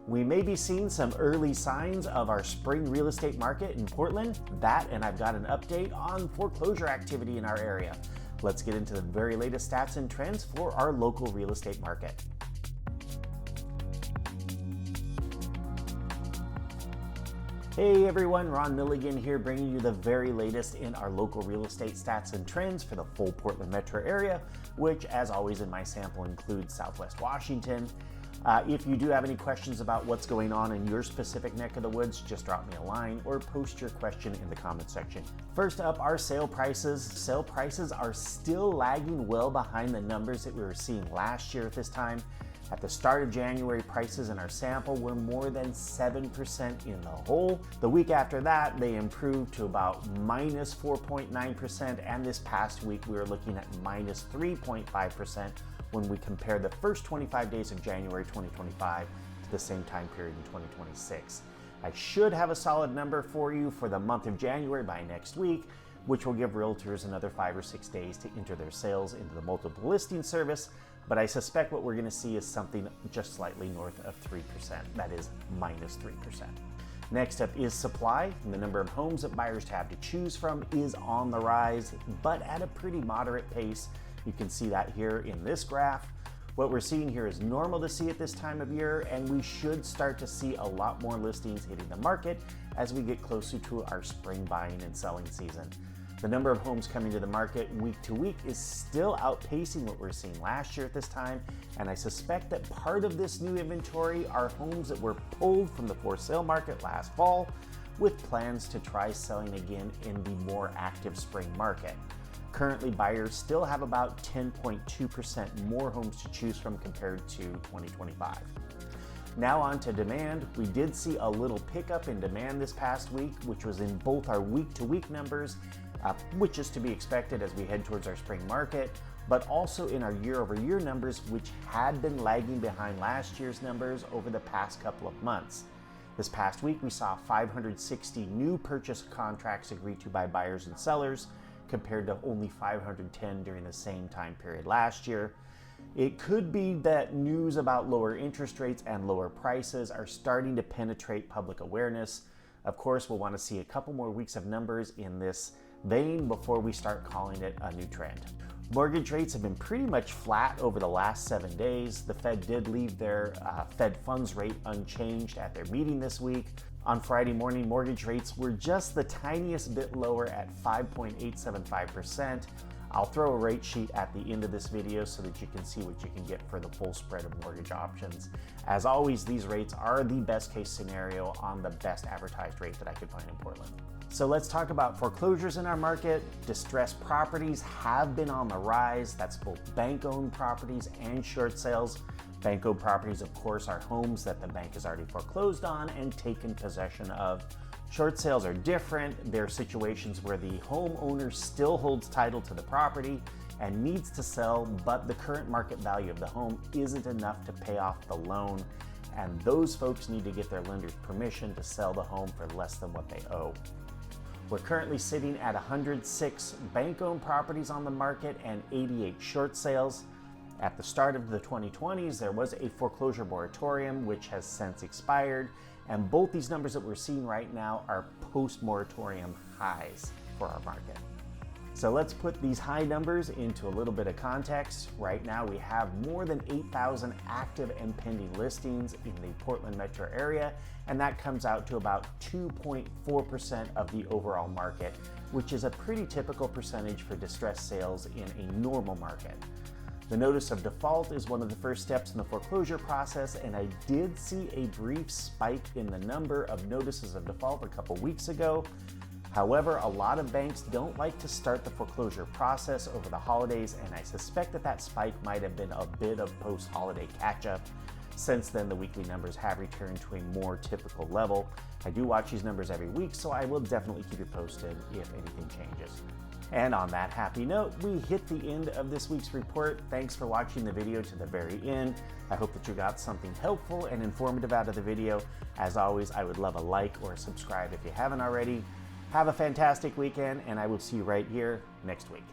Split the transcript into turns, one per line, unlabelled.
We may be seeing some early signs of our spring real estate market in Portland. That, and I've got an update on foreclosure activity in our area. Let's get into the very latest stats and trends for our local real estate market. Hey everyone, RRMilligan here, bringing you the very latest in our local real estate stats and trends for the full Portland metro area, which as always in my sample includes Southwest Washington. If you do have any questions about what's going on in your specific neck of the woods, just drop me a line or post your question in the comment section. First up, our sale prices. Sale prices are still lagging well behind the numbers that we were seeing last year at this time. At the start of January, prices in our sample were more than 7% in the hole. The week after that, they improved to about minus 4.9%, and this past week we were looking at minus 3.5% when we compare the first 25 days of January 2025 to the same time period in 2026. I should have a solid number for you for the month of January by next week, which will give realtors another 5 or 6 days to enter their sales into the multiple listing service, but I suspect what we're going to see is something just slightly north of 3%, that is minus 3%. Next up is supply. The number of homes that buyers have to choose from is on the rise, but at a pretty moderate pace. You can see that here in this graph. What we're seeing here is normal to see at this time of year, and we should start to see a lot more listings hitting the market as we get closer to our spring buying and selling season. The number of homes coming to the market week to week is still outpacing what we were seeing last year at this time, and I suspect that part of this new inventory are homes that were pulled from the for sale market last fall with plans to try selling again in the more active spring market. Currently, buyers still have about 10.2% more homes to choose from compared to 2025. Now on to demand. We did see a little pickup in demand this past week, which was in both our week-to-week numbers, which is to be expected as we head towards our spring market, but also in our year-over-year numbers, which had been lagging behind last year's numbers over the past couple of months. This past week, we saw 560 new purchase contracts agreed to by buyers and sellers, compared to only 510 during the same time period last year. It could be that news about lower interest rates and lower prices are starting to penetrate public awareness. Of course, we'll want to see a couple more weeks of numbers in this vein before we start calling it a new trend. Mortgage rates have been pretty much flat over the last 7 days. The Fed did leave their Fed funds rate unchanged at their meeting this week. On Friday morning, mortgage rates were just the tiniest bit lower at 5.875%. I'll throw a rate sheet at the end of this video so that you can see what you can get for the full spread of mortgage options. As always, these rates are the best case scenario on the best advertised rate that I could find in Portland. So let's talk about foreclosures in our market. Distressed properties have been on the rise. That's both bank-owned properties and short sales. Bank-owned properties, of course, are homes that the bank has already foreclosed on and taken possession of. Short sales are different. They're situations where the homeowner still holds title to the property and needs to sell, but the current market value of the home isn't enough to pay off the loan, and those folks need to get their lender's permission to sell the home for less than what they owe. We're currently sitting at 106 bank-owned properties on the market and 88 short sales. At the start of the 2020s, there was a foreclosure moratorium, which has since expired, and both these numbers that we're seeing right now are post-moratorium highs for our market. So let's put these high numbers into a little bit of context. Right now, we have more than 8,000 active and pending listings in the Portland metro area, and that comes out to about 2.4% of the overall market, which is a pretty typical percentage for distressed sales in a normal market. The notice of default is one of the first steps in the foreclosure process, and I did see a brief spike in the number of notices of default a couple weeks ago. However, a lot of banks don't like to start the foreclosure process over the holidays, and I suspect that that spike might have been a bit of post-holiday catch-up. Since then, the weekly numbers have returned to a more typical level. I do watch these numbers every week, so I will definitely keep you posted if anything changes. And on that happy note, we hit the end of this week's report. Thanks for watching the video to the very end. I hope that you got something helpful and informative out of the video. As always, I would love a like or a subscribe if you haven't already. Have a fantastic weekend, and I will see you right here next week.